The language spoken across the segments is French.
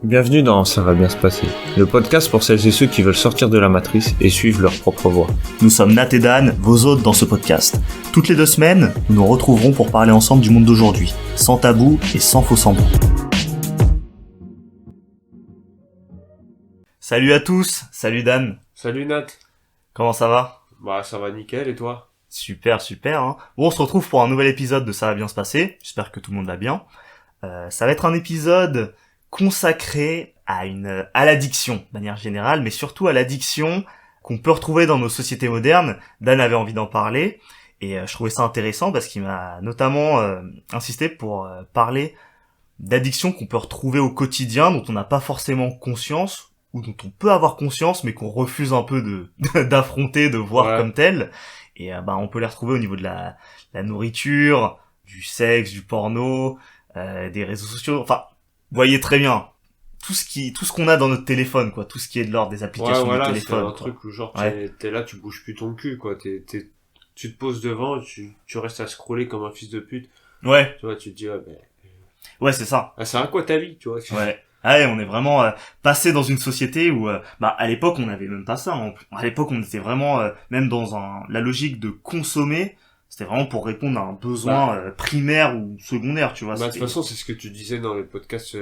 Bienvenue dans Ça va bien se passer, le podcast pour celles et ceux qui veulent sortir de la matrice et suivre leur propre voie. Nous sommes Nat et Dan, vos hôtes dans ce podcast. Toutes les 2 semaines, nous nous retrouverons pour parler ensemble du monde d'aujourd'hui, sans tabou et sans faux semblants. Salut à tous, salut Dan. Salut Nat. Comment ça va ? Bah ça va nickel et toi ? Super, hein. Bon, on se retrouve pour un nouvel épisode de Ça va bien se passer, j'espère que tout le monde va bien. Ça va être un épisode consacré à l'addiction, de manière générale, mais surtout à l'addiction qu'on peut retrouver dans nos sociétés modernes. Dan avait envie d'en parler, et je trouvais ça intéressant parce qu'il m'a notamment insisté pour parler d'addictions qu'on peut retrouver au quotidien, dont on n'a pas forcément conscience, ou dont on peut avoir conscience, mais qu'on refuse un peu d'affronter, de voir comme telles. Et on peut les retrouver au niveau de la nourriture, du sexe, du porno, des réseaux sociaux, enfin, vous voyez très bien, tout ce qu'on a dans notre téléphone, quoi, tout ce qui est de l'ordre des applications de téléphone. C'est un truc où genre t'es là, tu bouges plus ton cul, quoi, tu te poses devant, tu restes à scroller comme un fils de pute. Ouais. Tu vois, tu te dis, ouais, c'est ça. Ah, c'est à quoi ta vie, tu vois. Ouais. Ah ouais, on est vraiment passé dans une société où, à l'époque, on n'avait même pas ça. Hein. À l'époque, on était vraiment même dans la logique de consommer. C'était vraiment pour répondre à un besoin primaire ou secondaire, tu vois. De toute façon, c'est ce que tu disais dans les podcasts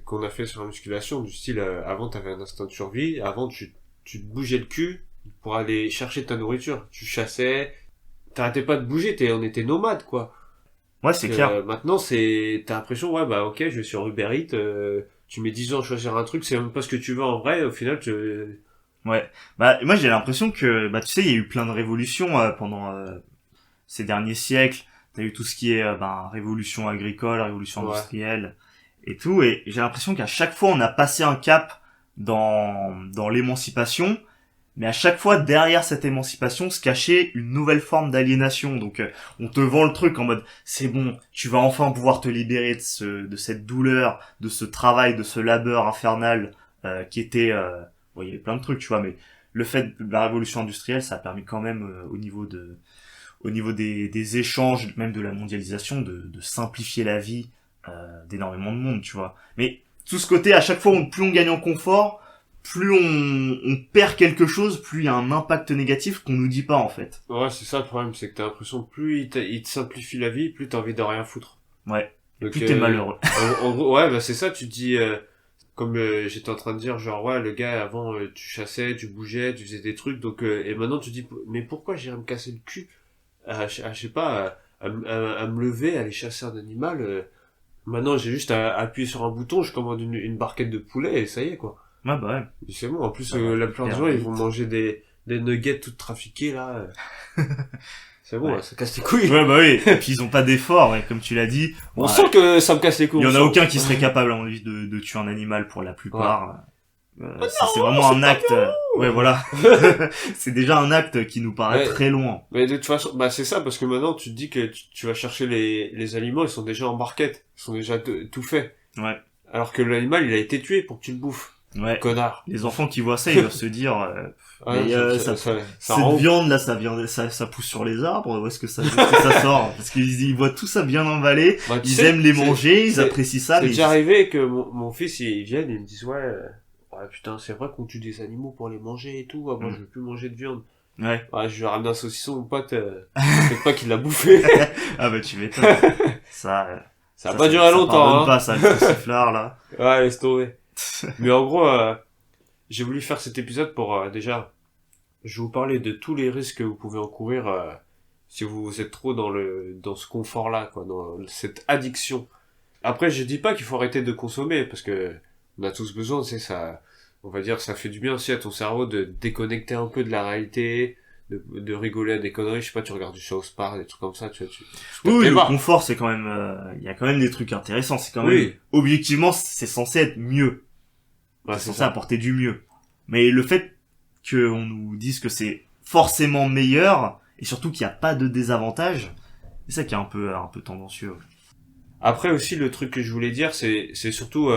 qu'on a fait sur la musculation, du style, avant t'avais un instinct de survie, avant tu te bougeais le cul pour aller chercher ta nourriture. Tu chassais, t'arrêtais pas de bouger, on était nomades, quoi. Ouais, c'est clair. Maintenant, t'as l'impression, ok, je vais sur Uber Eats, tu mets 10 ans à choisir un truc, c'est même pas ce que tu veux en vrai, au final, Ouais. Moi, j'ai l'impression que, tu sais, il y a eu plein de révolutions pendant ces derniers siècles. T'as eu tout ce qui est révolution agricole, révolution industrielle et tout, et j'ai l'impression qu'à chaque fois on a passé un cap dans l'émancipation, mais à chaque fois derrière cette émancipation se cachait une nouvelle forme d'aliénation. Donc on te vend le truc en mode c'est bon, tu vas enfin pouvoir te libérer de cette douleur, de ce travail, de ce labeur infernal qui était il y avait plein de trucs, tu vois, mais le fait de la révolution industrielle, ça a permis quand même au niveau des échanges, même de la mondialisation, de simplifier la vie d'énormément de monde, tu vois. Mais tout ce côté, à chaque fois, plus on gagne en confort, plus on perd quelque chose, plus il y a un impact négatif qu'on nous dit pas, en fait. Ouais, c'est ça le problème, c'est que t'as l'impression que plus il te simplifie la vie, plus t'as envie de rien foutre. Ouais. Donc, plus t'es malheureux. En gros, ouais, c'est ça, tu te dis, comme j'étais en train de dire, genre, ouais, le gars, avant, tu chassais, tu bougeais, tu faisais des trucs, donc, et maintenant tu te dis, mais pourquoi j'irais me casser le cul je sais pas, à me lever, à aller chasser un animal. Maintenant, j'ai juste à appuyer sur un bouton, je commande une barquette de poulet et ça y est, quoi. Ouais, ouais. Et c'est bon. En plus, la plupart des gens, ils vont manger des nuggets toutes trafiquées, là. C'est bon, là, ça casse les couilles. Ouais, oui. Et puis, ils ont pas d'effort, comme tu l'as dit. On sent que ça me casse les couilles. Il y en a aucun qui serait capable, à mon avis, de tuer un animal pour la plupart. C'est vraiment un acte. Ouais, voilà. C'est déjà un acte qui nous paraît très loin. Mais de toute façon, c'est ça, parce que maintenant tu te dis que tu vas chercher les aliments, ils sont déjà en barquette, ils sont déjà tout faits. Ouais. Alors que l'animal, il a été tué pour que tu le bouffes. Ouais. Connard. Les enfants qui voient ça, ils doivent se dire, cette viande là, ça pousse sur les arbres. Où est-ce que ça sort? Parce qu'ils voient tout ça bien emballé. Ils aiment les manger, ils apprécient ça. C'est déjà arrivé que mon fils, il vienne et il me dise ouais, putain, c'est vrai qu'on tue des animaux pour les manger et tout. Moi, je veux plus manger de viande. Ouais. Je lui ai ramené un saucisson, mon pote. Peut-être pas qu'il l'a bouffé. Ah tu m'étonnes. Ça a pas duré longtemps, hein. Pas ça, le sifflard, là. Ouais, laisse tomber. Mais en gros, j'ai voulu faire cet épisode pour, déjà, je vais vous parler de tous les risques que vous pouvez encourir, si vous êtes trop dans ce confort-là, quoi, dans cette addiction. Après, je dis pas qu'il faut arrêter de consommer, parce que on a tous besoin, tu sais, ça, on va dire, ça fait du bien aussi à ton cerveau de déconnecter un peu de la réalité, de rigoler à des conneries, je sais pas, tu regardes du South Park, des trucs comme ça, oui, le confort, c'est quand même, il y a quand même des trucs intéressants, c'est quand même, objectivement, c'est censé être mieux. C'est censé apporter du mieux. Mais le fait qu'on nous dise que c'est forcément meilleur, et surtout qu'il n'y a pas de désavantage, c'est ça qui est un peu tendancieux. Après aussi, le truc que je voulais dire, c'est surtout,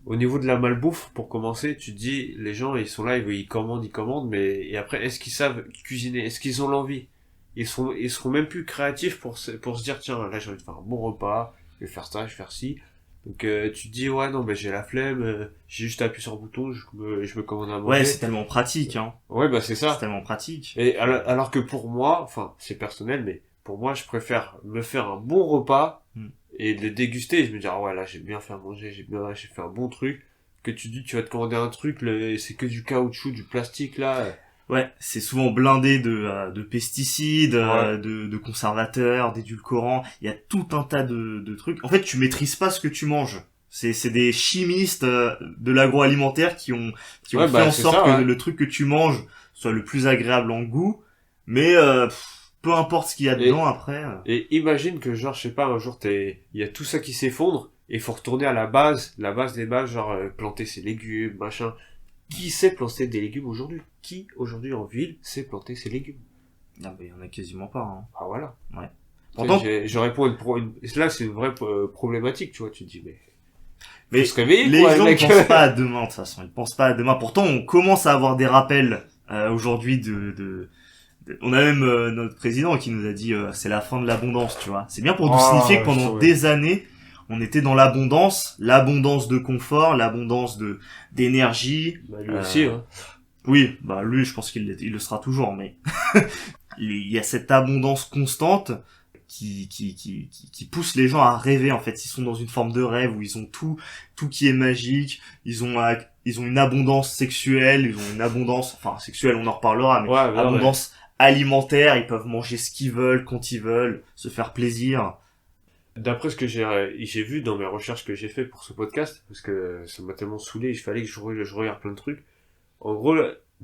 au niveau de la malbouffe, pour commencer, tu te dis, les gens, ils sont là, ils commandent, mais, et après, est-ce qu'ils savent cuisiner? Est-ce qu'ils ont l'envie? Ils seront même plus créatifs pour se dire, tiens, là, j'ai envie de faire un bon repas, je vais faire ça, je vais faire ci. Donc tu te dis ouais non mais j'ai la flemme, j'ai juste appuyé sur le bouton, je me commande à manger. Ouais, c'est tellement pratique, hein. Ouais bah c'est ça. C'est tellement pratique. Et alors que pour moi, enfin c'est personnel, mais pour moi je préfère me faire un bon repas et le déguster et je me dire ah ouais là j'ai bien fait à manger, j'ai fait un bon truc. Que tu dis tu vas te commander un truc, c'est que du caoutchouc, du plastique là. Ouais, c'est souvent blindé de pesticides, Ouais. de conservateurs, d'édulcorants. Il y a tout un tas de trucs. En fait, tu maîtrises pas ce que tu manges. C'est des chimistes de l'agroalimentaire qui ont Ouais, fait bah, en c'est sorte ça, que ouais. le truc que tu manges soit le plus agréable en goût. Mais peu importe ce qu'il y a Et- dedans après. Et imagine que genre je sais pas un jour il y a tout ça qui s'effondre et faut retourner à la base des bases, genre planter ses légumes, machin. Qui sait planter des légumes aujourd'hui? Qui aujourd'hui en ville sait planter ses légumes? Non, mais il y en a quasiment pas. Hein. Ah voilà. Ouais. Pourtant, Pourtant, je réponds là c'est une vraie problématique, tu vois. Tu te dis mais faut se réveiller les quoi, gens ne mec. pensent pas à demain de toute façon. Ils pensent pas à demain. Pourtant, on commence à avoir des rappels aujourd'hui on a même notre président qui nous a dit c'est la fin de l'abondance, tu vois. C'est bien pour nous signifier que pendant des années, on était dans l'abondance de confort, l'abondance d'énergie. Bah, lui aussi, hein. Oui, bah lui, je pense qu'il le sera toujours, mais il y a cette abondance constante qui pousse les gens à rêver. En fait, ils sont dans une forme de rêve où ils ont tout qui est magique. Ils ont une abondance sexuelle, ils ont une abondance, enfin sexuelle, on en reparlera, mais Ouais, abondance alimentaire. Ils peuvent manger ce qu'ils veulent quand ils veulent, se faire plaisir. D'après ce que j'ai vu dans mes recherches que j'ai fait pour ce podcast, parce que ça m'a tellement saoulé, il fallait que je regarde plein de trucs. En gros,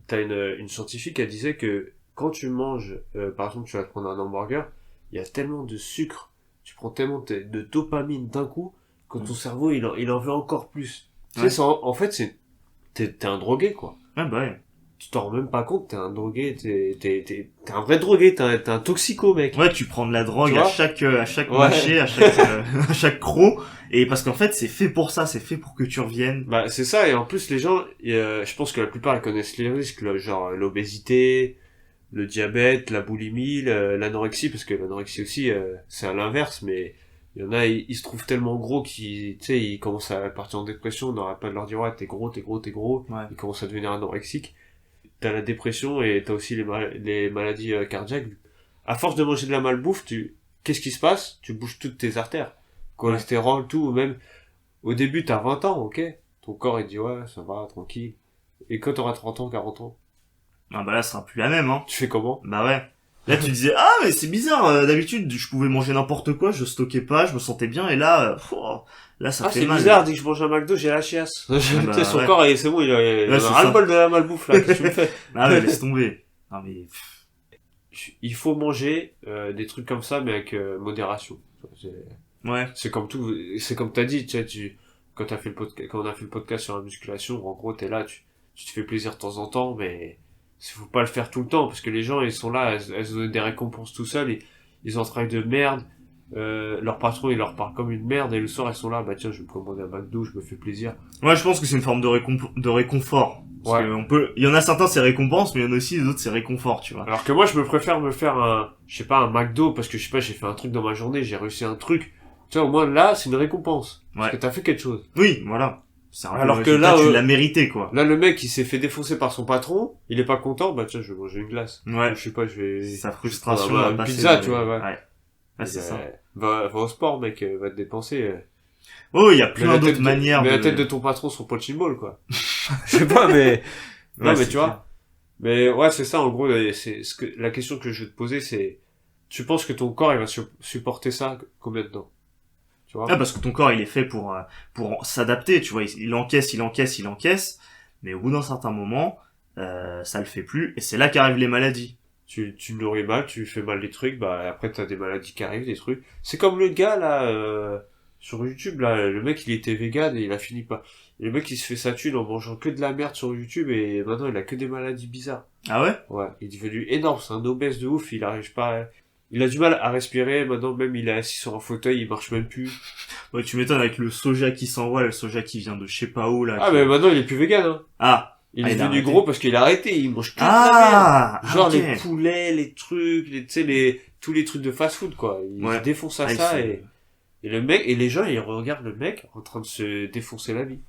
t'as une scientifique, elle disait que quand tu manges, par exemple, tu vas te prendre un hamburger, il y a tellement de sucre, tu prends tellement de dopamine d'un coup, que ton cerveau, il en veut encore plus. Tu sais, en fait, t'es un drogué, quoi. Ouais, bah ouais. Tu t'en rends même pas compte, t'es un drogué, t'es un vrai drogué, t'es un toxico, mec. Ouais, tu prends de la drogue Tu à vois chaque Ouais. marché, à chaque à chaque croc, et parce qu'en fait c'est fait pour ça, c'est fait pour que tu reviennes. Bah c'est ça, et en plus les gens, je pense que la plupart ils connaissent les risques, genre l'obésité, le diabète, la boulimie, l'anorexie, parce que l'anorexie aussi c'est à l'inverse, mais il y en a, ils se trouvent tellement gros qu'ils, tu sais, ils commencent à partir en dépression, on n'aura pas de leur dire ouais t'es gros, Ouais. ils commencent à devenir anorexiques. T'as la dépression et t'as aussi les maladies cardiaques. À force de manger de la malbouffe, qu'est-ce qui se passe? Tu bouges toutes tes artères. Cholestérol, tout, même, au début, t'as 20 ans, ok? Ton corps, il dit, ouais, ça va, tranquille. Et quand t'auras 30 ans, 40 ans, Ah bah là, ce sera plus la même, hein. tu fais comment? Bah ouais. Là, tu disais, ah, mais c'est bizarre, d'habitude, je pouvais manger n'importe quoi, je stockais pas, je me sentais bien, et là, là, ça fait c'est mal. bizarre, dès que je mange un McDo, j'ai la chiasse. bah, Tu sais, son ouais. corps, c'est bon, il Ouais, a c'est ras le ça. bol de la malbouffe, là, qu'est-ce que tu me fais? Ah ouais, laisse tomber. Non mais, Il faut manger, des trucs comme ça, mais avec, modération. ouais. C'est comme tout, c'est comme t'as dit, tu sais, quand on a fait le podcast sur la musculation, en gros, t'es là, tu te fais plaisir de temps en temps, mais il faut pas le faire tout le temps, parce que les gens, ils sont là, elles se donnent des récompenses tout seuls, et ils ont un travail de merde, leur patron, il leur parle comme une merde, et le soir, ils sont là, bah tiens, je vais me commander un McDo, je me fais plaisir. Moi, je pense que c'est une forme de réconfort. Parce Ouais. que il y en a certains, c'est récompense, mais il y en a aussi les autres, c'est réconfort, tu vois. Alors que moi, je me préfère me faire je sais pas, un McDo, parce que je sais pas, j'ai fait un truc dans ma journée, j'ai réussi un truc. Tu vois, au moins, là, c'est une récompense. Parce Ouais. que t'as fait quelque chose. Oui, voilà. C'est un peu Alors le que résultat, là, tu l'as mérité, quoi. Là, le mec, il s'est fait défoncer par son patron, il est pas content, bah tiens, je vais manger une glace. Ouais. Je sais pas, je vais... Sa frustration Bah, à une passer pizza, de- tu vois, ouais. Ouais, c'est ça. Va au sport, mec, va te dépenser. Oh, il y a Mets plein la tête d'autres manières mets la de... tête de ton patron sur punching ball, quoi. Je sais pas, mais... non, Ouais, mais c'est tu clair. vois. Mais ouais, c'est ça, en gros, la question que je vais te poser, c'est, tu penses que ton corps, il va supporter ça combien de temps? Tu vois? Ah, parce que ton corps, il est fait pour s'adapter, tu vois. Il encaisse. Mais au bout d'un certain moment, ça le fait plus. Et c'est là qu'arrivent les maladies. Tu nourris mal, tu fais mal des trucs, bah après t'as des maladies qui arrivent, des trucs. C'est comme le gars là sur YouTube là, le mec il était vegan et il a fini pas. Et le mec il se fait sa thune en mangeant que de la merde sur YouTube et maintenant il a que des maladies bizarres. Ah ouais? Ouais, il est devenu énorme, c'est un obèse de ouf, il arrive pas il a du mal à respirer, maintenant même il est assis sur un fauteuil, il marche même plus. Ouais, tu m'étonnes avec le soja qui s'envoie, le soja qui vient de je sais pas où là. Ah qui- mais maintenant il est plus vegan hein. Ah! Il Ah, est il a devenu arrêté. gros parce qu'il a arrêté, il mange que de la Ah! merde. Genre ok. les poulets, les trucs, tu sais tous les trucs de fast food quoi. Il Ouais. se défonce à Ah, il ça se- et Et les gens, ils regardent le mec en train de se défoncer la vie.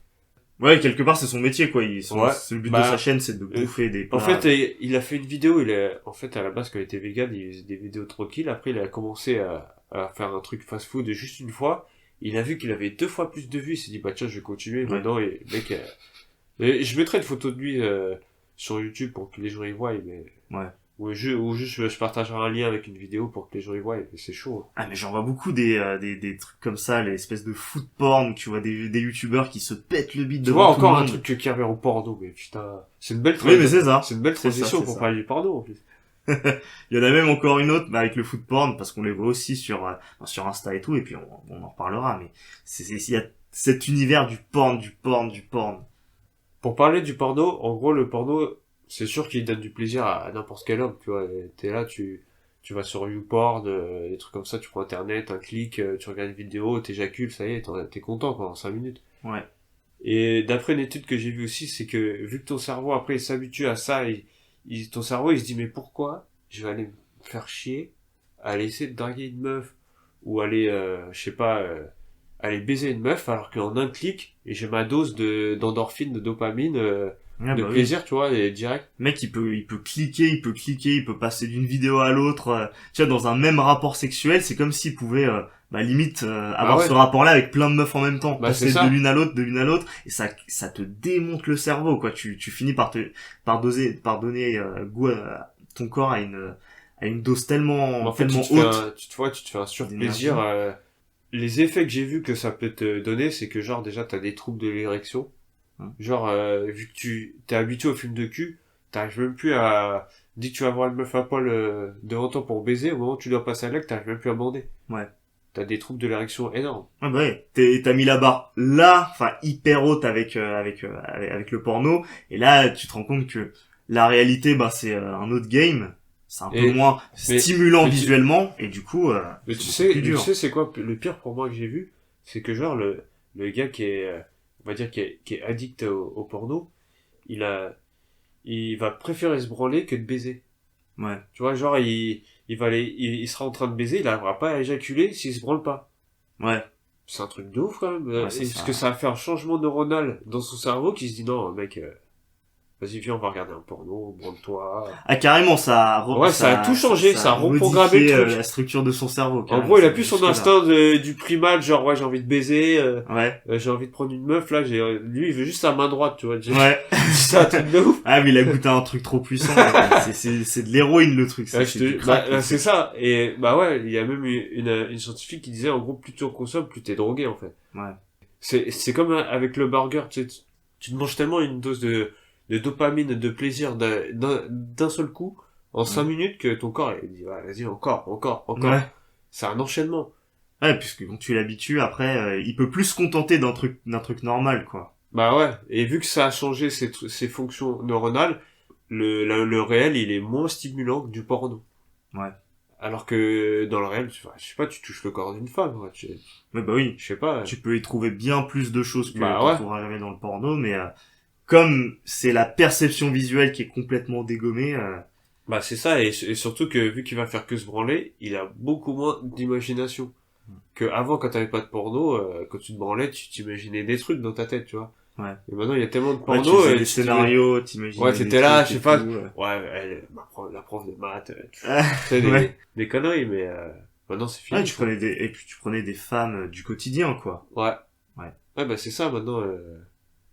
Ouais, quelque part, c'est son métier, quoi. Ouais. C'est le but de sa chaîne, c'est de bouffer des plats. En fait, il a fait une vidéo, en fait, à la base, quand il était vegan, il faisait des vidéos tranquilles. Après, il a commencé à faire un truc fast-food juste une fois. Il a vu qu'il avait 2 fois plus de vues. Il s'est dit, bah tiens, je vais continuer. Ouais. Maintenant, et, mec, et je mettrai une photo de lui sur YouTube pour que les gens y voient, mais... Ouais. Ou juste, je partagerai un lien avec une vidéo pour que les gens y voient, mais c'est chaud. Ah, mais j'en vois beaucoup des trucs comme ça, les espèces de food porn, tu vois, des youtubeurs qui se pètent le bide Tu devant vois, tout le encore un monde. truc qui revient au porno, mais putain, c'est une belle Oui, mais c'est ça. C'est une belle transition c'est pour ça. parler du porno, en plus. Il y en a même encore une autre, avec le food porn, parce qu'on les voit aussi sur Insta et tout, et puis on en reparlera, mais il y a cet univers du porn. Pour parler du porno, en gros, le porno, c'est sûr qu'il donne du plaisir à n'importe quel homme, tu vois. T'es là, tu vas sur YouPorn, des trucs comme ça, tu prends internet, un clic, tu regardes une vidéo, t'éjacules, ça y est, t'es content, quoi, en 5 minutes. Ouais. Et d'après une étude que j'ai vue aussi, c'est que, vu que ton cerveau, après, il s'habitue à ça, ton cerveau, il se dit, mais pourquoi je vais aller me faire chier, aller essayer de draguer une meuf, ou aller, je sais pas, aller baiser une meuf, alors qu'en un clic, j'ai ma dose d'endorphine, de dopamine, Ah, de bah oui. plaisir, tu vois, et direct. Le mec, il peut cliquer, il peut passer d'une vidéo à l'autre, tu vois, dans un même rapport sexuel, c'est comme s'il pouvait, limite, avoir ouais. ce rapport-là avec plein de meufs en même temps. Bah, passer c'est ça. de l'une à l'autre, et ça te démonte le cerveau, quoi. Tu finis par donner, goût à ton corps à une dose tellement, En fait, tellement tu te haute. tu te fais un surplaisir. Les effets que j'ai vu que ça peut te donner, c'est que genre déjà t'as des troubles de l'érection. Genre vu que tu t'es habitué au film de cul, t'arrives même plus à dès que tu vas voir une meuf à poil devant toi pour baiser, au moment où tu dois passer à l'acte, t'arrives même plus à bander. Ouais. T'as des troubles de l'érection énormes. Ah bah ouais, t'as mis la barre là, enfin hyper haute avec le porno, et là tu te rends compte que la réalité, c'est un autre game, c'est un peu moins stimulant visuellement, et du coup, mais tu sais c'est quoi le pire pour moi que j'ai vu, c'est que genre le gars qui est on va dire qui est addict au porno, il va préférer se branler que de baiser. Ouais. Tu vois, genre il sera en train de baiser, il n'arrivera pas à éjaculer s'il se branle pas. Ouais. C'est un truc de ouf quand même. Ouais, Est-ce que ça a fait un changement neuronal dans son cerveau qui se dit non mec, vas-y viens on va regarder un porno, branle-toi. Ah carrément, ça a tout changé, ça a reprogrammé le truc. La structure de son cerveau. En gros, il a plus son instinct du primate, genre ouais j'ai envie de baiser, j'ai envie de prendre une meuf là, lui il veut juste sa main droite, tu vois. Ouais. C'est un truc de ouf. Ah mais il a goûté un truc trop puissant. c'est de l'héroïne le truc. C'est ça. Et bah ouais, il y a même une scientifique qui disait en gros plus tu en consommes, plus t'es drogué en fait. Ouais. C'est comme avec le burger, tu sais, tu te manges tellement une dose de dopamine, de plaisir d'un seul coup en 5 minutes que ton corps il dit ouais, vas-y encore. Ouais. C'est un enchaînement. Ouais, puisque quand tu l'habitues après, il peut plus se contenter d'un truc normal quoi. Bah ouais, et vu que ça a changé ses fonctions neuronales, le réel il est moins stimulant que du porno. Ouais. Alors que dans le réel, je sais pas, tu touches le corps d'une femme, quoi. Mais bah oui. Je sais pas. Tu peux y trouver bien plus de choses que tu trouveras jamais dans le porno, mais comme c'est la perception visuelle qui est complètement dégommée. Bah c'est ça, et surtout que vu qu'il va faire que se branler, il a beaucoup moins d'imagination. Que avant, quand t'avais pas de porno, quand tu te branlais, tu t'imaginais des trucs dans ta tête, tu vois. Ouais. Et maintenant, il y a tellement de porno. Tu faisais des scénarios, t'imagines. Ouais, t'étais là, je sais pas. La prof de maths, tu sais, des conneries, mais maintenant c'est fini. Ouais, et puis tu prenais des femmes du quotidien, quoi. Ouais. Ouais, bah c'est ça, maintenant,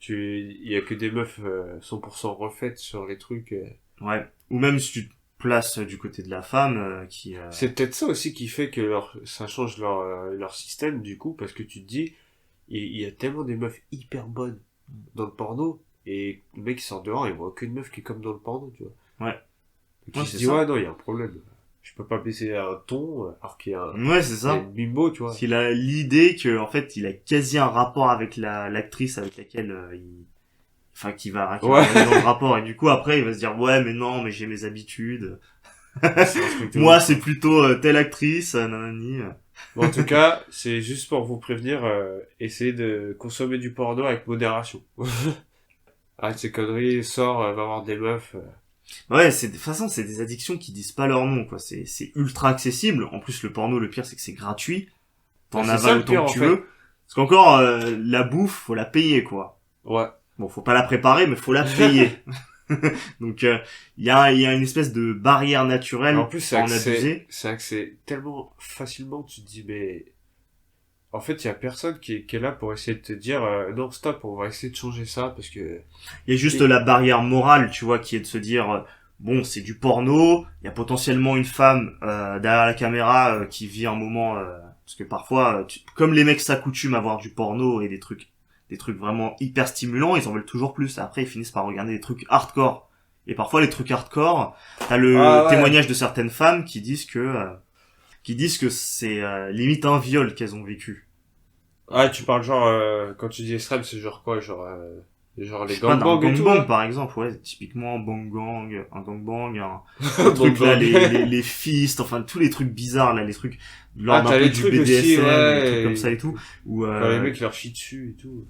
il y a que des meufs 100% refaites sur les trucs. Ouais. Ou même si tu te places du côté de la femme, qui... C'est peut-être ça aussi qui fait que ça change leur système, du coup, parce que tu te dis, il y a tellement des meufs hyper bonnes dans le porno, et le mec il sort dehors, il voit aucune meuf qui est comme dans le porno, tu vois. Ouais. Donc il se dit, ouais, non, il y a un problème. Je peux pas baisser un ton, alors qu'il y a ouais, c'est ça. Une bimbo, tu vois. Il a l'idée que, en fait, il a quasi un rapport avec l'actrice avec laquelle qui va aller dans le rapport, et du coup, après, il va se dire, ouais, mais non, mais j'ai mes habitudes. Moi, c'est plutôt telle actrice, nanani. Bon, en tout cas, c'est juste pour vous prévenir, essayez de consommer du porno avec modération. Arrête ces conneries, sors, va voir des meufs. Ouais, de toute façon, c'est des addictions qui disent pas leur nom, quoi. C'est ultra accessible. En plus, le porno, le pire, c'est que c'est gratuit. t'en c'est ça, avales le pire, autant que en tu fait. veux. Parce qu'encore, la bouffe, faut la payer, quoi. Ouais. Bon, faut pas la préparer, mais faut la payer. Donc, il y a une espèce de barrière naturelle En plus, à en abuser. c'est accès tellement facilement, tu te dis, mais, en fait, il y a personne qui est là pour essayer de te dire, non, stop, on va essayer de changer ça, parce que, Il y a juste la barrière morale, tu vois, qui est de se dire, bon, c'est du porno, il y a potentiellement une femme derrière la caméra qui vit un moment... parce que parfois, comme les mecs s'accoutument à voir du porno et des trucs vraiment hyper stimulants, ils en veulent toujours plus. Après, ils finissent par regarder des trucs hardcore. Et parfois, les trucs hardcore, t'as le témoignage de certaines femmes qui disent que c'est limite un viol qu'elles ont vécu. ah, tu parles genre, quand tu dis extrême, c'est genre quoi, genre les Je sais pas, d'un gangbangs et tout, gangbang, là. par exemple, ouais, typiquement un gangbang, un Gangbang. trucs là, les fists, enfin tous les trucs bizarres là, les trucs de l'ordre t'as un peu les du trucs BDSM, aussi, ouais, des trucs comme ça et tout. Ou Quand les mecs leur chient dessus et tout.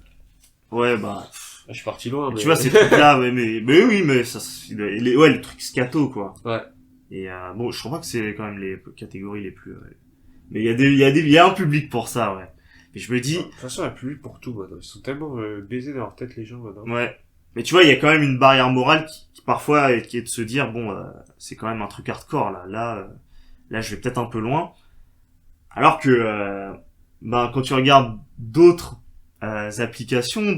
ouais bah Ah, je suis parti loin, mais... tu vois ces trucs là, mais oui, mais ça, ouais, les trucs scato quoi. Ouais. Et bon, je crois pas que c'est quand même les catégories les plus. Mais il y a un public pour ça, ouais. Et je me dis, De toute façon, il y a plus pour tout, maintenant. Ils sont tellement baisés dans leur tête, les gens, maintenant. ouais. Mais tu vois, il y a quand même une barrière morale qui parfois qui est de se dire bon, c'est quand même un truc hardcore là, je vais peut-être un peu loin. Alors que ben quand tu regardes d'autres applications,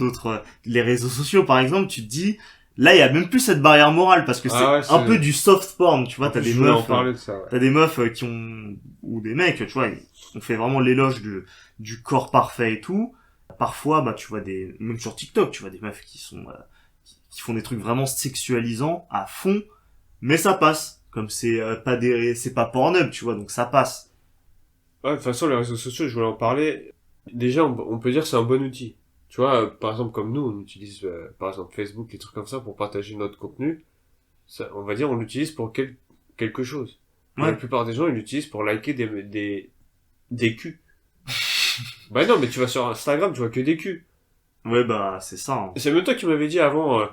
les réseaux sociaux par exemple, tu te dis là il y a même plus cette barrière morale parce que c'est un peu du soft porn, tu vois, t'as des meufs, parler de ça, ouais. t'as des meufs qui ont ou des mecs, tu vois, on fait vraiment l'éloge du corps parfait et tout. Parfois, bah tu vois même sur TikTok, tu vois des meufs qui qui font des trucs vraiment sexualisants à fond, mais ça passe. Comme c'est pas Pornhub, tu vois, donc ça passe. Ouais, de toute façon, les réseaux sociaux, je voulais en parler. Déjà, on peut dire que c'est un bon outil. Tu vois, par exemple, comme nous, on utilise, par exemple, Facebook, les trucs comme ça pour partager notre contenu. Ça, on va dire, on l'utilise pour quelque chose. Ouais. La plupart des gens, ils l'utilisent pour liker des culs. Bah non, mais tu vas sur Instagram, tu vois que des culs. Ouais, bah c'est ça. Hein. C'est même toi qui m'avais dit avant, je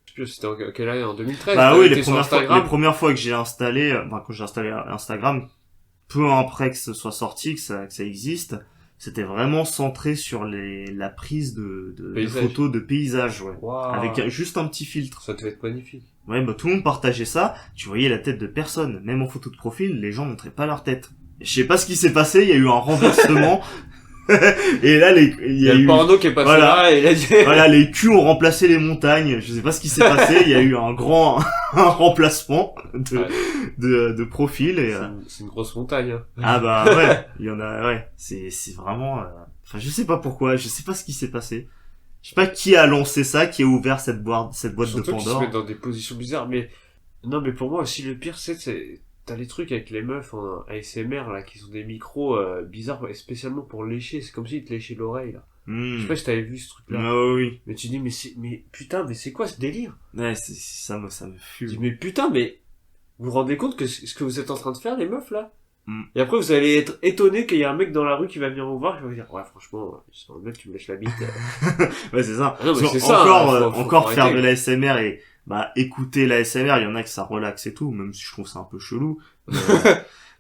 sais plus, c'était en quelle année, en 2013. Bah oui, t'étais sur Instagram. les premières fois que j'ai installé, quand j'ai installé Instagram, peu après que ce soit sorti, que ça existe, c'était vraiment centré sur la prise de photos de paysages, ouais. Wow. Avec juste un petit filtre. Ça devait être magnifique. Ouais, bah tout le monde partageait ça, tu voyais la tête de personne, même en photo de profil, les gens montraient pas leur tête. Je sais pas ce qui s'est passé, il y a eu un renversement. Et là, il y a le eu porno qui est passé voilà. là, et il a dit... Voilà, les culs ont remplacé les montagnes. Je sais pas ce qui s'est passé. Il y a eu un remplacement de profil et. C'est une grosse montagne. Hein. Ah bah ouais, il y en a. Ouais, c'est vraiment. Enfin, je sais pas pourquoi. Je sais pas ce qui s'est passé. Je sais pas qui a lancé ça, qui a ouvert cette boîte de Surtout qu'ils se Pandore. mettent dans des positions bizarres. Mais non, mais pour moi aussi le pire, c'est t'as les trucs avec les meufs en ASMR là qui sont des micros bizarres, spécialement pour lécher. C'est comme si ils te léchaient l'oreille là. Je sais pas si t'avais vu ce truc là. Ah oui. Mais tu dis mais putain, mais c'est quoi ce délire? Ouais, ça me Tu fume. dis mais putain, mais vous vous rendez compte que ce que vous êtes en train de faire les meufs là? Mm. Et après vous allez être étonné qu'il y a un mec dans la rue qui va venir vous voir et qui va vous dire ouais franchement le mec tu me lèches la bite. Ouais, c'est ça. Ah non, mais Parce c'est que ça, encore hein, faut encore faire arrêter. de l'ASMR et bah écouter l'ASMR, il y en a que ça relaxe et tout, même si je trouve ça un peu chelou.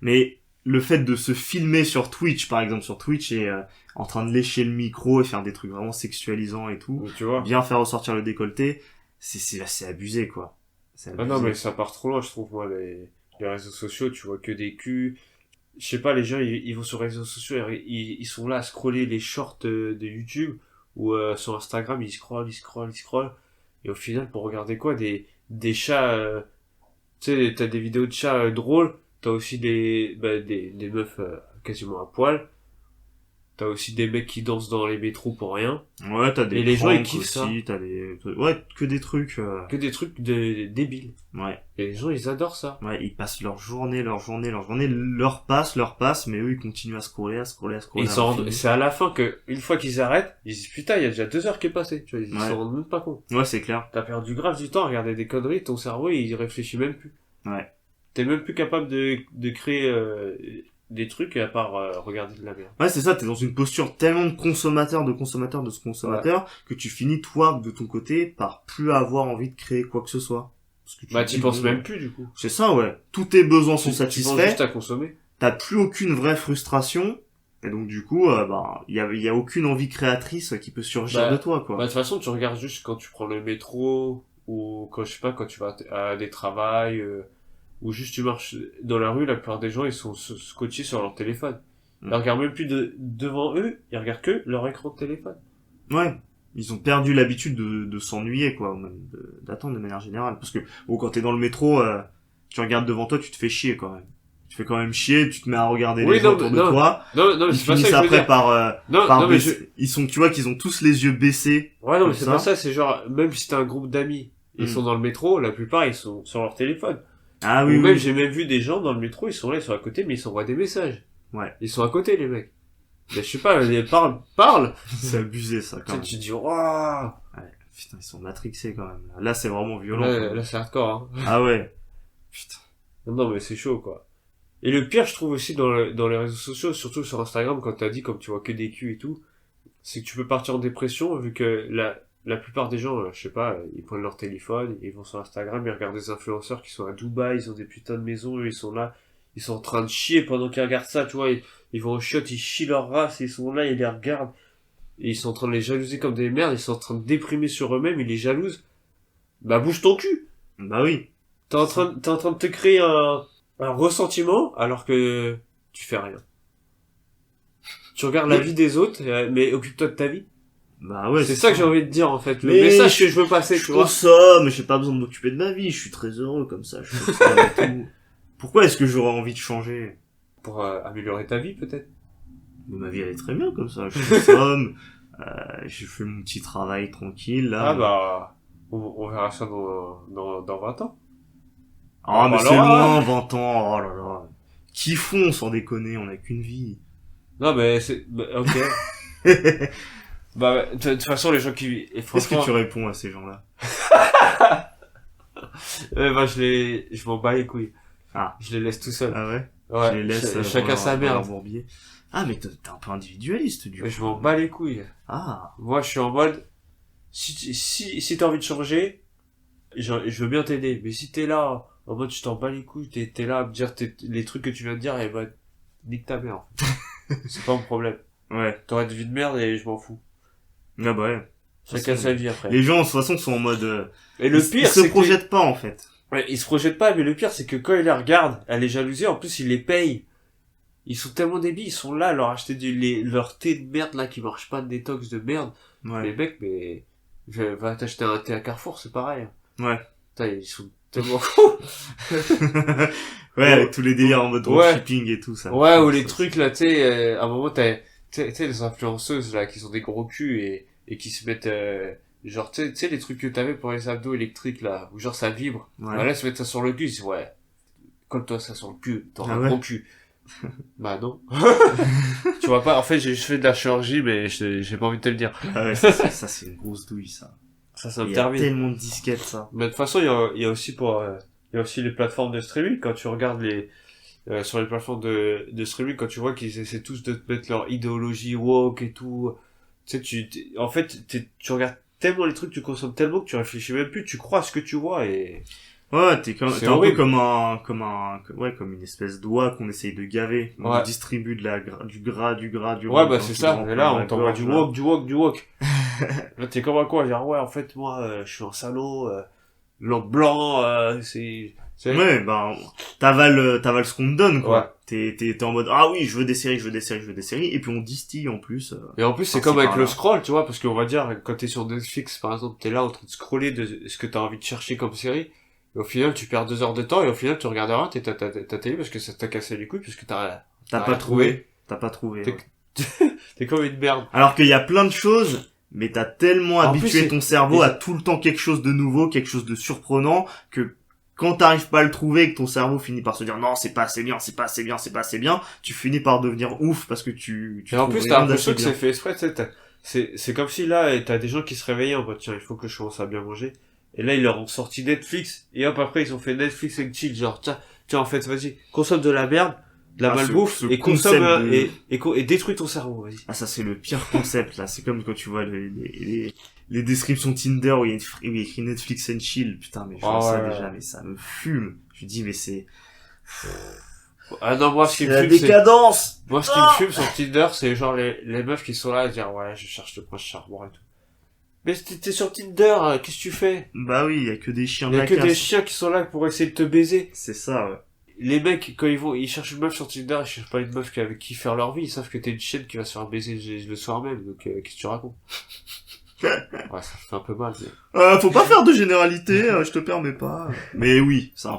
Mais le fait de se filmer sur Twitch, par exemple, sur Twitch et en train de lécher le micro et faire des trucs vraiment sexualisants et tout, Mais tu vois. bien faire ressortir le décolleté, c'est abusé quoi. C'est Ah abusé. non, mais ça part trop loin, je trouve, moi, les réseaux sociaux, tu vois que des culs. Je sais pas, les gens, ils vont sur les réseaux sociaux, ils sont là à scroller les shorts de YouTube, ou sur Instagram, ils scrollent. Et au final, pour regarder quoi? Des chats, tu sais, t'as des vidéos de chats drôles, t'as aussi des meufs quasiment à poil, t'as aussi des mecs qui dansent dans les métros pour rien. Ouais, t'as des Et les gens, ils pranks kiffent ça. aussi, ouais, que des trucs Que des trucs débiles. ouais. Et les gens, ils adorent ça. Ouais, ils passent leur journée, leur passe, mais eux ils continuent à scroller. Et ils s'en rendent, c'est à la fin que, une fois qu'ils arrêtent, ils disent putain, il y a déjà 2 heures qui est passé, tu vois, ils Ouais. s'en rendent même pas compte. Ouais, c'est clair. T'as perdu grave du temps à regarder des conneries, ton cerveau, il réfléchit même plus. Ouais. T'es même plus capable de créer, des trucs à part, regarder de la merde. Ouais, c'est ça, t'es dans une posture tellement de consommateur, que tu finis, toi, de ton côté, par plus avoir envie de créer quoi que ce soit. Parce que Bah, te t'y dis, penses bon, même plus, du coup. C'est ça, ouais. Tous tes besoins sont Tu penses satisfaits, juste à consommer. t'as plus aucune vraie frustration, Et donc du coup, il y a aucune envie créatrice qui peut surgir de toi, quoi. Bah, de toute façon, tu regardes juste quand tu prends le métro, ou quand, je sais pas, quand tu vas à des travails, ou juste tu marches dans la rue, la plupart des gens, ils sont scotchés sur leur téléphone. Ils regardent même plus devant eux, ils regardent que leur écran de téléphone. Ouais. Ils ont perdu l'habitude de s'ennuyer, quoi, ou même d'attendre de manière générale. Parce que, bon, quand t'es dans le métro, tu regardes devant toi, tu te fais chier, quand même. Tu fais quand même chier, tu te mets à regarder les gens autour de toi. Non, mais ils c'est pas ça finissent que je veux après dire. par baisser. Ils sont, tu vois, qu'ils ont tous les yeux baissés. Ouais, non, mais c'est ça. pas ça, c'est genre, même si t'as un groupe d'amis, ils sont dans le métro, la plupart, ils sont sur leur téléphone. Ah Ou oui, même, oui. j'ai même vu des gens dans le métro, ils sont là, ils sont à côté, mais ils s'envoient des messages. Ouais. Ils sont à côté, les mecs. Mais je sais pas, ils parlent. C'est abusé, ça, quand même. Tu te dis, waouh. Ouais. Putain, ils sont matrixés, quand même. Là, c'est vraiment violent. Là, c'est hardcore, hein. Ah ouais. Putain. Non, mais c'est chaud, quoi. Et le pire, je trouve aussi dans les réseaux sociaux, surtout sur Instagram, quand t'as dit, comme tu vois que des culs et tout, c'est que tu peux partir en dépression, vu que la plupart des gens, je sais pas, ils prennent leur téléphone, ils vont sur Instagram, ils regardent des influenceurs qui sont à Dubaï, ils ont des putains de maisons, eux, ils sont là, ils sont en train de chier pendant qu'ils regardent ça, tu vois, ils vont au chiottes, ils chient leur race, ils sont là, ils les regardent, et ils sont en train de les jalouser comme des merdes, ils sont en train de déprimer sur eux-mêmes, ils les jalousent. Bah, bouge ton cul! Bah oui. T'es en train de te créer un ressentiment, alors que tu fais rien. Tu regardes la vie des autres, mais occupe-toi de ta vie. Bah ouais. C'est ça que j'ai envie de dire, en fait. Le Mais message que je veux passer, tu Je vois. consomme, j'ai pas besoin de m'occuper de ma vie, je suis très heureux comme ça. Je fais ça et tout. Pourquoi est-ce que j'aurais envie de changer? Pour améliorer ta vie, peut-être. Mais ma vie elle est très bien comme ça. Je consomme, je fais mon petit travail tranquille là. Ah bah, on verra ça dans 20 ans. Ah mais bah c'est alors, loin, 20 ans, oh là là. Qui font sans déconner, on a qu'une vie. Non, mais ok. Bah, de toute façon, les gens qui... Et Qu'est-ce franchement, que tu réponds à ces gens-là? bah, je m'en bats les couilles. Ah. Je les laisse tout seuls. Ah ouais? Ouais. Je les laisse Chacun sa merde. bourbier. Ah mais t'es un peu individualiste du coup. Je m'en bats les couilles. Ah. Moi, je suis en mode, si t'as envie de changer, je veux bien t'aider. Mais si t'es là, en mode, je t'en bats les couilles, t'es là à me dire les trucs que tu viens de dire, et bah, nique ta mère. C'est pas mon problème. Ouais. T'aurais une vie de merde et je m'en fous. Ah bah ouais. Chacun sa vie après. Les gens de toute façon sont en mode... Et le ils pire, se c'est projettent pas en fait. Ouais, ils se projettent pas, mais le pire, c'est que quand ils les regardent, elle est jalousée, en plus, ils les payent. Ils sont tellement débiles, ils sont là à leur acheter leur thé de merde, là, qui marche pas, de détox de merde. Ouais. Les mecs, mais, va t'acheter un thé à Carrefour, c'est pareil. Ouais. Putain, ils sont tellement fous. Ouais, avec tous les délires en mode dropshipping et tout ça. Ouais, ou les trucs, là, tu sais, à un moment, tu sais, les influenceuses, là, qui sont des gros culs et qui se mettent, genre, tu sais, les trucs que t'avais pour les abdos électriques, là, où genre ça vibre. Ouais. Voilà, se mettre ça sur le cul, ils disent, ouais, colle-toi ça sur le cul, t'auras Ah un ouais. gros cul. Bah non. Tu vois pas, en fait, j'ai juste fait de la chirurgie, mais j'ai pas envie de te le dire. Ah ouais, ça c'est une grosse douille ça. Ça Il me y a termine. tellement de disquettes ça. Mais de toute façon, il y a aussi il y a aussi les plateformes de streaming, quand tu regardes sur les plateformes de streaming, quand tu vois qu'ils essaient tous de te mettre leur idéologie woke et tout, tu sais, en fait, tu regardes tellement les trucs, tu consommes tellement que tu réfléchis même plus, tu crois à ce que tu vois et... Ouais, t'es un peu horrible. comme une espèce d'oie qu'on essaye de gaver. On Ouais. distribue du gras. Ouais, bah c'est ça, et là, on t'envoie du woke. woke. Là, t'es comme à quoi, dire, ouais, en fait, moi, je suis en salaud, l'homme blanc, c'est... Ouais, bah, t'avales ce qu'on te donne, quoi. Ouais. T'es en mode, ah oui, je veux des séries, et puis on distille en plus. Et en plus, c'est Par-ci, comme avec par-là. le scroll, tu vois, parce qu'on va dire, quand t'es sur Netflix, par exemple, t'es là en train de scroller de ce que t'as envie de chercher comme série, et au final, tu perds 2 heures de temps, et au final, tu regardes rien, t'es ta télé, parce que ça t'a cassé les couilles, parce que T'as rien pas trouvé. Ouais. T'es comme une merde. Alors qu'il y a plein de choses, mais t'as tellement En habitué plus, ton cerveau et- à tout le temps quelque chose de nouveau, quelque chose de surprenant, que quand t'arrives pas à le trouver et que ton cerveau finit par se dire non, c'est pas assez bien, tu finis par devenir ouf parce que tu Et en trouves plus, rien t'as l'impression d'assez que bien. c'est fait exprès, tu sais, c'est comme si là, t'as des gens qui se réveillaient en mode, tiens, il faut que je commence à bien manger. Et là, ils leur ont sorti Netflix, et hop, après, ils ont fait Netflix and chill, genre, tiens, en fait, vas-y, consomme de la merde, de la Ah, malbouffe, ce et concept consomme, de- et détruis ton cerveau, vas-y. Ah, ça c'est le pire concept là, c'est comme quand tu vois les descriptions Tinder où il y a écrit Netflix and chill, putain mais je vois Ah ça ouais. déjà, mais ça me fume. Je dis mais c'est... Ah non, moi, ce qui C'est me la fume, c'est... décadence! Moi, ce qui me fume sur Tinder, c'est genre les meufs qui sont là à dire, ouais, je cherche le prince charmant et tout. Mais t'es sur Tinder, qu'est-ce que tu fais? Bah oui, y a que des chiens Il de y a la que des casse. chiens qui sont là pour essayer de te baiser. C'est ça, ouais. Les mecs, quand ils cherchent une meuf sur Tinder, ils cherchent pas une meuf avec qui faire leur vie, ils savent que t'es une chienne qui va se faire baiser le soir même, donc qu'est-ce que tu racontes? Ouais, ça fait un peu mal, mais... Faut pas faire de généralité, je te permets pas. Mais oui, c'est un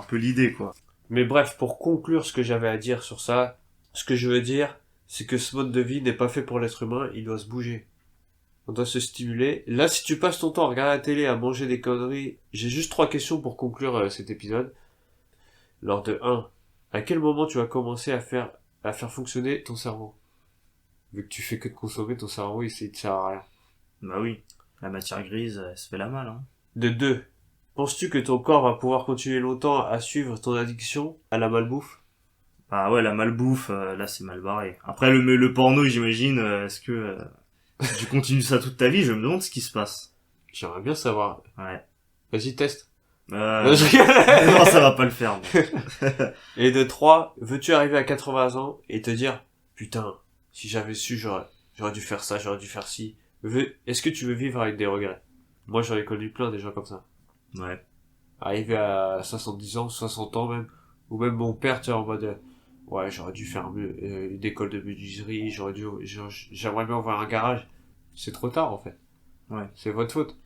peu l'idée, quoi. Mais bref, pour conclure ce que j'avais à dire sur ça, ce que je veux dire, c'est que ce mode de vie n'est pas fait pour l'être humain, il doit se bouger. On doit se stimuler. Là, si tu passes ton temps à regarder la télé, à manger des conneries, j'ai juste 3 questions pour conclure cet épisode. Alors de 1, à quel moment tu vas commencer à faire fonctionner ton cerveau? Vu que tu fais que de consommer, ton cerveau, il te sert à rien. Bah oui, la matière grise, elle se fait la malle, hein. De 2, penses-tu que ton corps va pouvoir continuer longtemps à suivre ton addiction à la malbouffe? Bah ouais, la malbouffe, là c'est mal barré. Après le porno, j'imagine, est-ce que si tu continues ça toute ta vie, je me demande ce qui se passe. J'aimerais bien savoir. Ouais. Vas-y, teste. Non, Je rigole. ça va pas le faire. Mais... Et de 3, veux-tu arriver à 80 ans et te dire, putain, si j'avais su, j'aurais dû faire ça, j'aurais dû faire ci. Est-ce que tu veux vivre avec des regrets? Moi, j'en ai connu plein des gens comme ça. Ouais. Arriver à 70 ans, 60 ans même, ou même mon père, tu vois, en mode, ouais, j'aurais dû faire mieux, une école de menuiserie, j'aimerais bien ouvrir un garage. C'est trop tard, en fait. Ouais. C'est votre faute.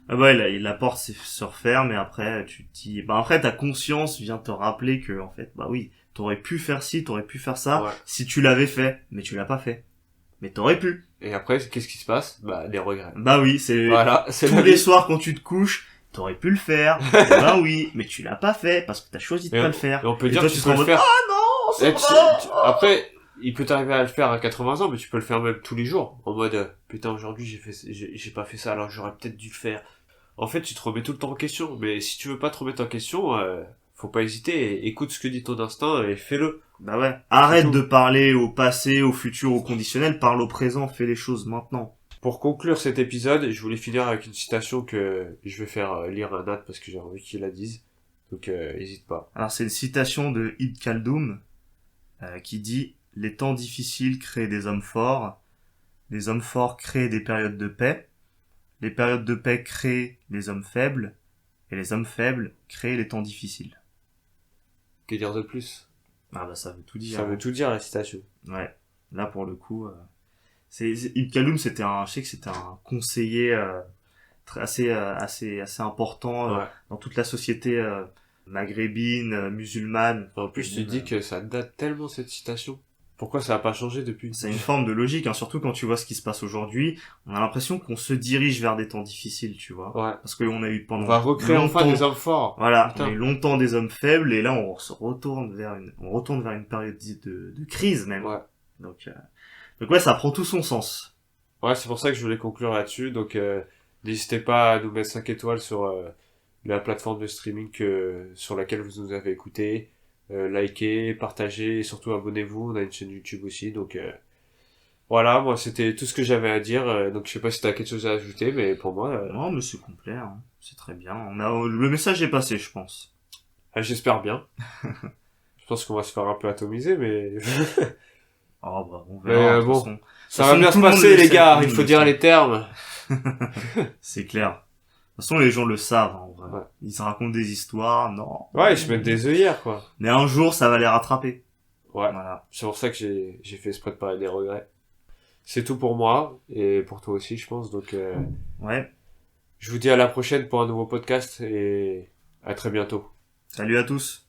Ah bah la porte se referme et après tu te dis, bah après ta conscience vient te rappeler que en fait, bah oui, t'aurais pu faire ci, t'aurais pu faire ça, Ouais. si tu l'avais fait, mais tu l'as pas fait. Mais t'aurais pu. Et après, qu'est-ce qui se passe? Bah, des regrets. Bah oui, c'est Voilà, c'est tous la les vie. soirs quand tu te couches, t'aurais pu le faire. Eh ben oui, mais tu l'as pas fait parce que t'as choisi de Et pas on- le faire. Et on peut Et dire toi, que tu tu seras peux en le mode, faire. non, c'est Et pas... après, il peut t'arriver à le faire à 80 ans, mais tu peux le faire même tous les jours. En mode, putain, aujourd'hui, j'ai pas fait ça, alors j'aurais peut-être dû le faire. En fait, tu te remets tout le temps en question. Mais si tu veux pas te remettre en question, faut pas hésiter. Écoute ce que dit ton instinct et fais-le. Bah ouais. Arrête tout. de parler au passé, au futur, au conditionnel, parle au présent, fais les choses maintenant. Pour conclure cet épisode, je voulais finir avec une citation que je vais faire lire à Nat parce que j'ai envie qu'il la dise. Donc, hésite pas. Alors c'est une citation de Ibn Khaldoun qui dit « Les temps difficiles créent des hommes forts, les hommes forts créent des périodes de paix, les périodes de paix créent les hommes faibles, et les hommes faibles créent les temps difficiles. Que dire de plus? » Ah bah ça veut tout dire. Ça veut tout dire, la citation. Ouais. Là pour le coup, Ibn Khaldoun je sais que c'était un conseiller assez important Ouais. dans toute la société maghrébine, musulmane. En plus, tu dis que ça date tellement cette citation. Pourquoi ça a pas changé depuis? C'est une forme de logique, hein, surtout quand tu vois ce qui se passe aujourd'hui. On a l'impression qu'on se dirige vers des temps difficiles, tu vois. Ouais. Parce qu'on a eu pendant On va recréer enfin longtemps- des hommes forts. Voilà, Putain. on a eu longtemps des hommes faibles, et là on se retourne vers une période dite de crise même. Ouais. Donc ouais, ça prend tout son sens. Ouais, c'est pour ça que je voulais conclure là-dessus. Donc, n'hésitez pas à nous mettre 5 étoiles sur la plateforme de streaming sur laquelle vous nous avez écouté. Likez, partagez et surtout abonnez-vous. On a une chaîne YouTube aussi. Donc, voilà, moi, c'était tout ce que j'avais à dire. Donc, je sais pas si t'as quelque chose à ajouter, mais pour moi, Non, mais c'est complet, hein. C'est très bien. Le message est passé, je pense. j'espère bien. Je pense qu'on va se faire un peu atomiser, mais Oh bah on Mais, verra. de toute bon. façon. ça De va toute bien façon, se tout le monde passer, le les sait, gars. tout le Il monde faut le dire sait. les termes. C'est clair. De toute façon, les gens le savent, en vrai. Ouais. Ils se racontent des histoires, non. Ouais, ils se mettent des œillères, quoi. Mais un jour, ça va les rattraper. Ouais. Voilà. C'est pour ça que j'ai fait exprès de parler des regrets. C'est tout pour moi, et pour toi aussi, je pense. Donc, Ouais. je vous dis à la prochaine pour un nouveau podcast, et à très bientôt. Salut à tous.